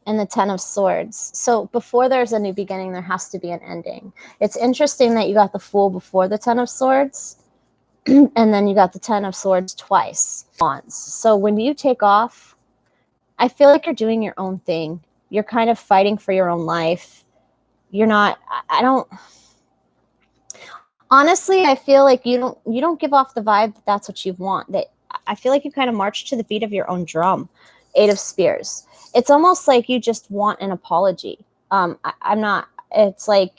and the Ten of Swords. So before there's a new beginning, there has to be an ending. It's interesting that you got the Fool before the Ten of Swords, and then you got the Ten of Swords twice. Wands. So when you take off, I feel like you're doing your own thing. You're kind of fighting for your own life. You're not, I don't, honestly, I feel like you don't give off the vibe that that's what you want. That I feel like you kind of march to the beat of your own drum. Eight of Spears. It's almost like you just want an apology. I'm not, it's like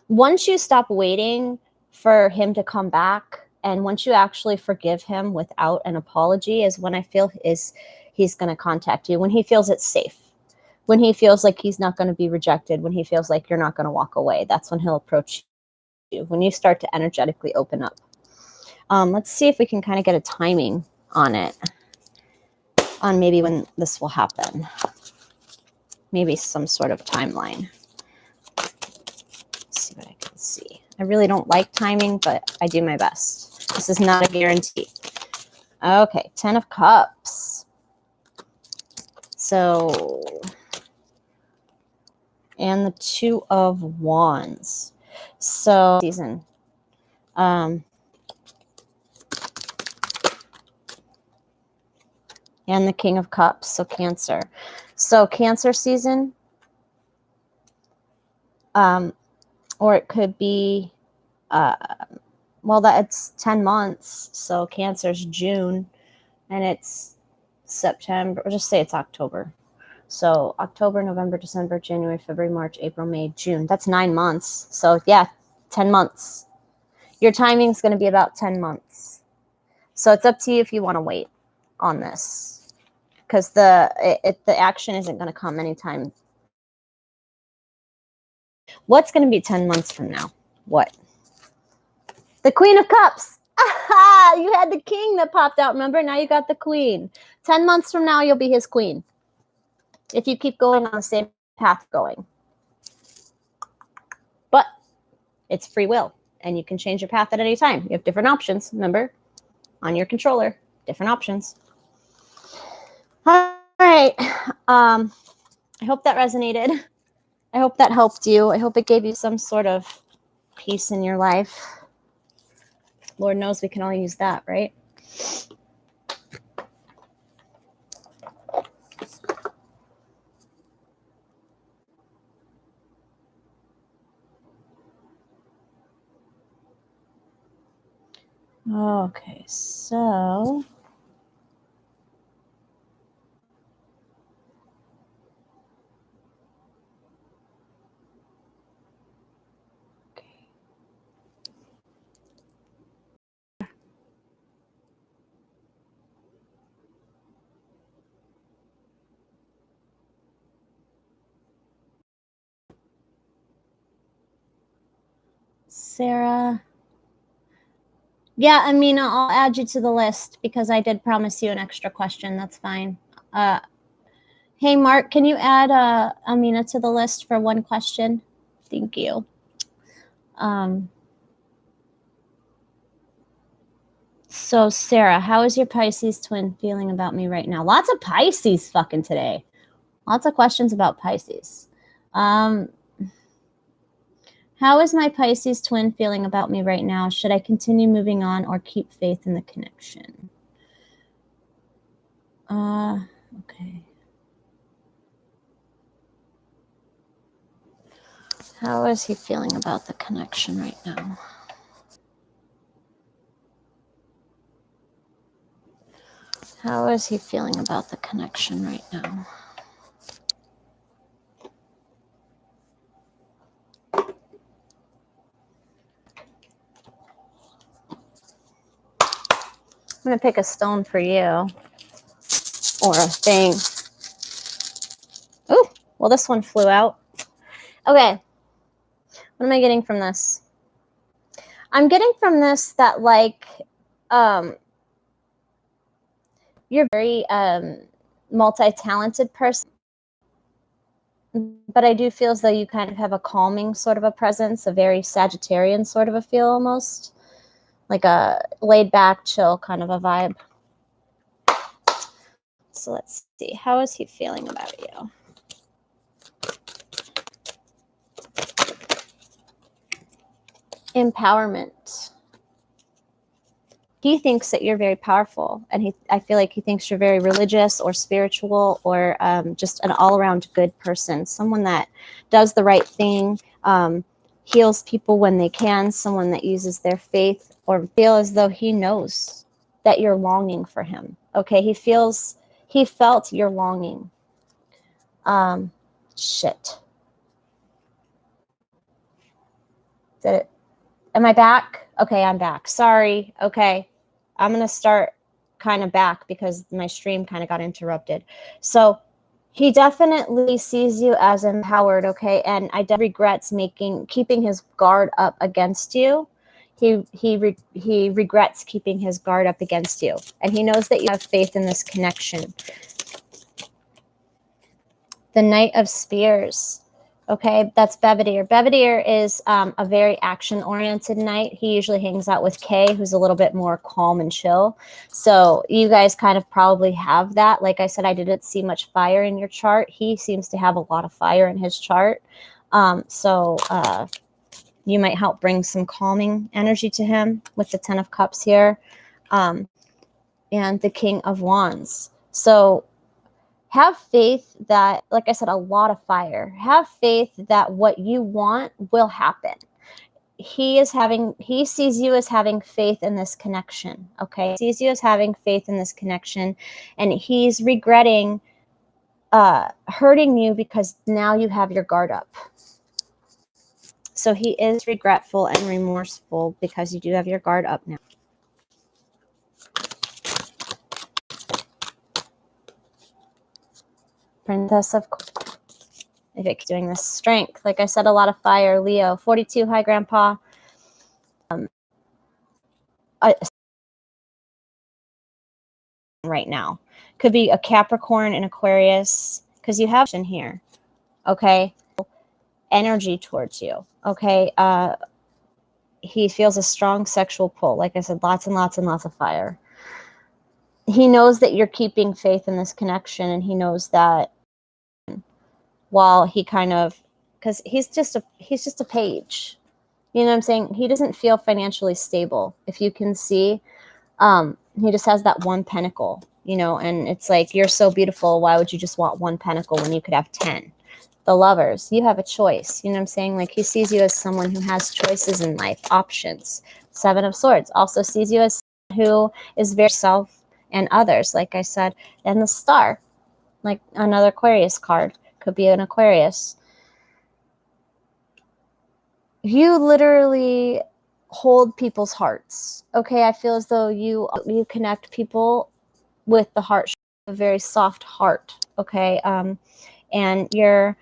once you stop waiting for him to come back, and once you actually forgive him without an apology, is when I feel he's going to contact you, when he feels it's safe, when he feels like he's not going to be rejected, when he feels like you're not going to walk away. That's when he'll approach you, when you start to energetically open up. Let's see if we can kind of get a timing on it, on maybe when this will happen. Maybe some sort of timeline. Let's see what I can see. I really don't like timing, but I do my best. This is not a guarantee. Okay, Ten of Cups. So, and the Two of Wands. So, season. And the King of Cups, so Cancer. So Cancer season, or it could be, well, it's 10 months, so Cancer's June, and it's September, or just say it's October. So October, November, December, January, February, March, April, May, June. That's 9 months. So yeah, 10 months. Your timing is going to be about 10 months. So it's up to you if you want to wait on this, because the action isn't going to come anytime. What's going to be 10 months from now? What? The Queen of Cups. Aha! You had the King that popped out, remember? Now you got the Queen. 10 months from now, you'll be his queen, if you keep going on the same path going. But it's free will, and you can change your path at any time. You have different options, remember? On your controller, different options. All right. I hope that resonated. I hope that helped you. I hope it gave you some sort of peace in your life. Lord knows we can all use that, right? Okay, so Sara. Yeah, Amina, I'll add you to the list because I did promise you an extra question. That's fine. Hey, Mark, can you add Amina to the list for one question? Thank you. So Sara, how is your Pisces twin feeling about me right now? Lots of Pisces fucking today. Lots of questions about Pisces. How is my Pisces twin feeling about me right now? Should I continue moving on or keep faith in the connection? Okay. How is he feeling about the connection right now? How is he feeling about the connection right now? I'm going to pick a stone for you. Or a thing. Ooh, well, this one flew out. Okay. What am I getting from this? I'm getting from this that, like, you're a very multi-talented person. But I do feel as though you kind of have a calming sort of a presence, a very Sagittarian sort of a feel almost. Like a laid back, chill kind of a vibe. So let's see. How is he feeling about you? Empowerment. He thinks that you're very powerful, and I feel like he thinks you're very religious or spiritual or just an all-around good person, someone that does the right thing, heals people when they can, someone that uses their faith, or feel as though he knows that you're longing for him. Okay, he felt your longing. Shit. Did it? Am I back? Okay, I'm back. Sorry. Okay. I'm going to start kind of back because my stream kind of got interrupted. So he definitely sees you as empowered, okay? And I definitely regrets keeping his guard up against you. He regrets keeping his guard up against you. And he knows that you have faith in this connection. The Knight of Spears. Okay, that's Belvedere. Belvedere is a very action-oriented knight. He usually hangs out with Kay, who's a little bit more calm and chill. So you guys kind of probably have that. Like I said, I didn't see much fire in your chart. He seems to have a lot of fire in his chart. So you might help bring some calming energy to him with the Ten of Cups here. And the King of Wands. So have faith that, like I said, a lot of fire. Have faith that what you want will happen. He sees you as having faith in this connection. Okay. He sees you as having faith in this connection, and he's regretting hurting you because now you have your guard up. So he is regretful and remorseful because you do have your guard up now. Princess of If it's doing this, Strength. Like I said, a lot of fire. Leo. 42, hi, Grandpa. Right now. Could be a Capricorn and Aquarius, because you have in here. Okay. Energy towards you. Okay. He feels a strong sexual pull. Like I said, lots and lots and lots of fire. He knows that you're keeping faith in this connection, and he knows that while he kind of, because he's just a page. You know what I'm saying? He doesn't feel financially stable. If you can see, he just has that one pentacle, you know, and it's like, you're so beautiful. Why would you just want one pentacle when you could have 10? The Lovers, you have a choice. You know what I'm saying? Like, he sees you as someone who has choices in life, options. Seven of Swords also sees you as someone who is very self and others, like I said. And the Star, like another Aquarius card, could be an Aquarius. You literally hold people's hearts. Okay, I feel as though you connect people with the heart, a very soft heart. Okay, and you're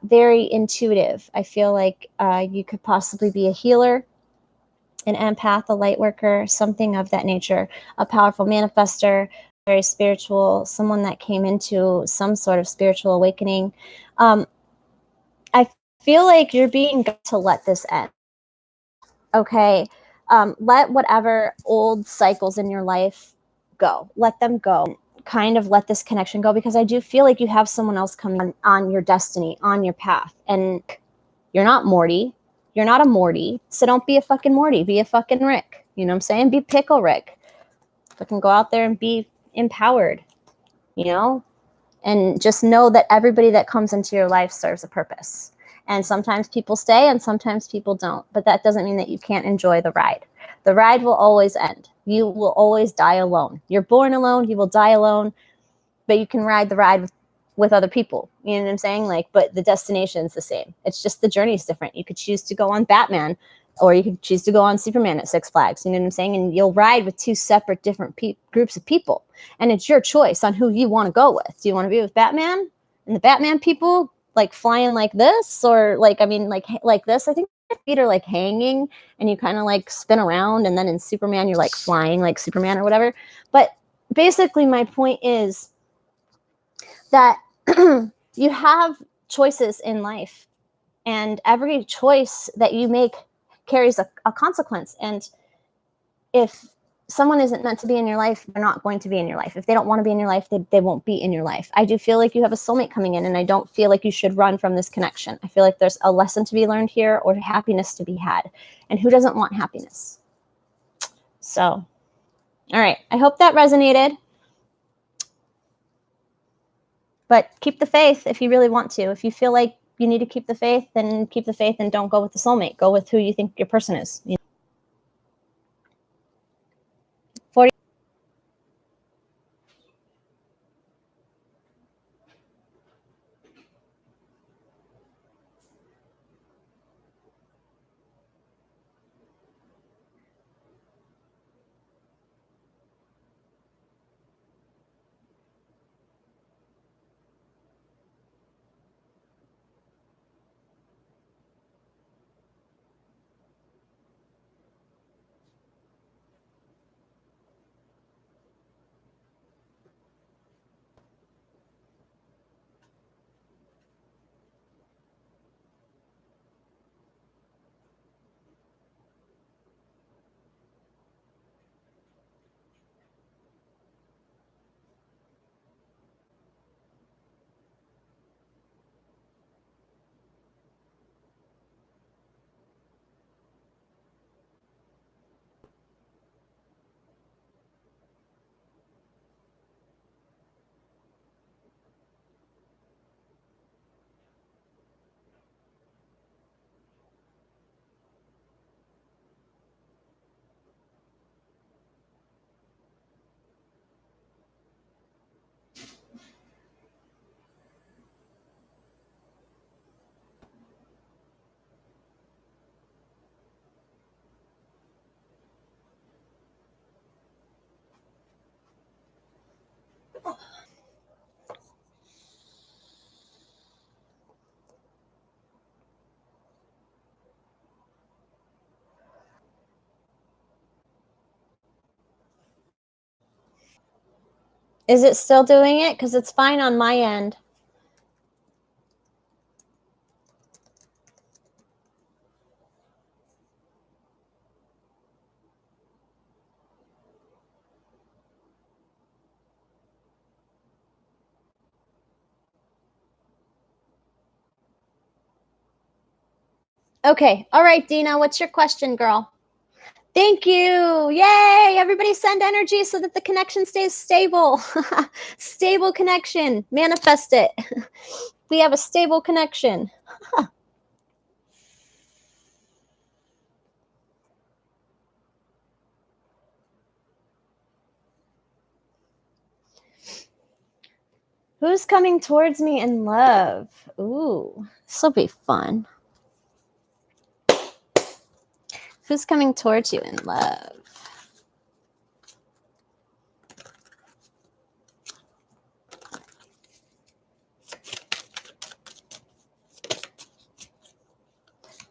very intuitive. I feel like you could possibly be a healer, an empath, a light worker, something of that nature, a powerful manifester, very spiritual, someone that came into some sort of spiritual awakening. I feel like you're being to let this end. Okay. Let whatever old cycles in your life go. Let them go. Kind of let this connection go, because I do feel like you have someone else coming on your destiny, on your path. And you're not Morty. You're not a Morty. So don't be a fucking Morty. Be a fucking Rick. You know what I'm saying? Be Pickle Rick. Fucking go out there and be empowered, you know? And just know that everybody that comes into your life serves a purpose. And sometimes people stay and sometimes people don't. But that doesn't mean that you can't enjoy the ride. The ride will always end. You will always die alone. You're born alone. You will die alone. But you can ride the ride with other people. You know what I'm saying? Like, but the destination's the same. It's just the journey's different. You could choose to go on Batman, or you could choose to go on Superman at Six Flags. You know what I'm saying? And you'll ride with two separate different groups of people. And it's your choice on who you want to go with. Do you want to be with Batman and the Batman people, like flying like this, or like, I mean, like this? I think your feet are like hanging and you kind of like spin around. And then in Superman, you're like flying like Superman or whatever. But basically my point is that you have choices in life, and every choice that you make carries a consequence. And if someone isn't meant to be in your life, they're not going to be in your life. If they don't want to be in your life, they won't be in your life. I do feel like you have a soulmate coming in, and I don't feel like you should run from this connection. I feel like there's a lesson to be learned here, or happiness to be had. And who doesn't want happiness? So, all right. I hope that resonated. But keep the faith if you really want to. If you feel like you need to keep the faith, then keep the faith and don't go with the soulmate. Go with who you think your person is. You know? 40. Is it still doing it? Because it's fine on my end. Okay. All right, Dina, what's your question, girl? Thank you. Yay. Everybody send energy so that the connection stays stable. Stable connection. Manifest it. We have a stable connection. Who's coming towards me in love? Ooh, this will be fun. Who's coming towards you in love?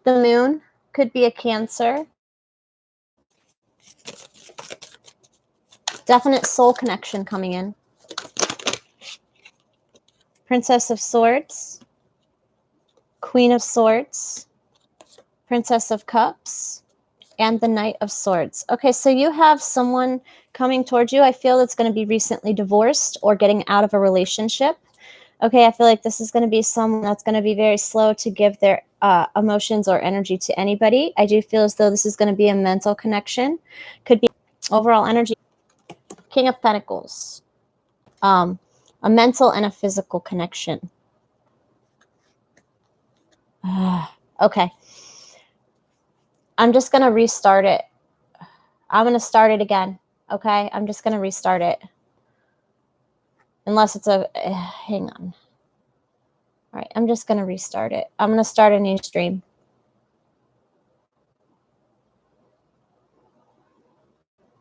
The moon could be a Cancer. Definite soul connection coming in. Princess of Swords. Queen of Swords. Princess of Cups. and the Knight of Swords. Okay, so you have someone coming towards you. I feel that's going to be recently divorced or getting out of a relationship. Okay, I feel like this is going to be someone that's going to be very slow to give their emotions or energy to anybody. I do feel as though this is going to be a mental connection. Could be overall energy. King of Pentacles. A mental and a physical connection. Okay. I'm just going to restart it. I'm going to start it again. Okay, I'm just going to restart it. Unless it's a... hang on. All right, I'm just going to restart it. I'm going to start a new stream.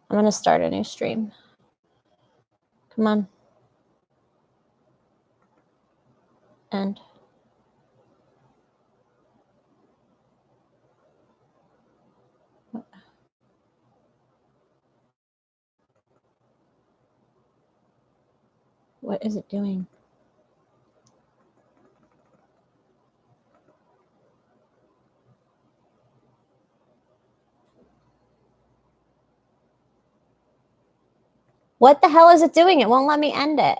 I'm going to start a new stream. Come on. And... what is it doing? What the hell is it doing? It won't let me end it.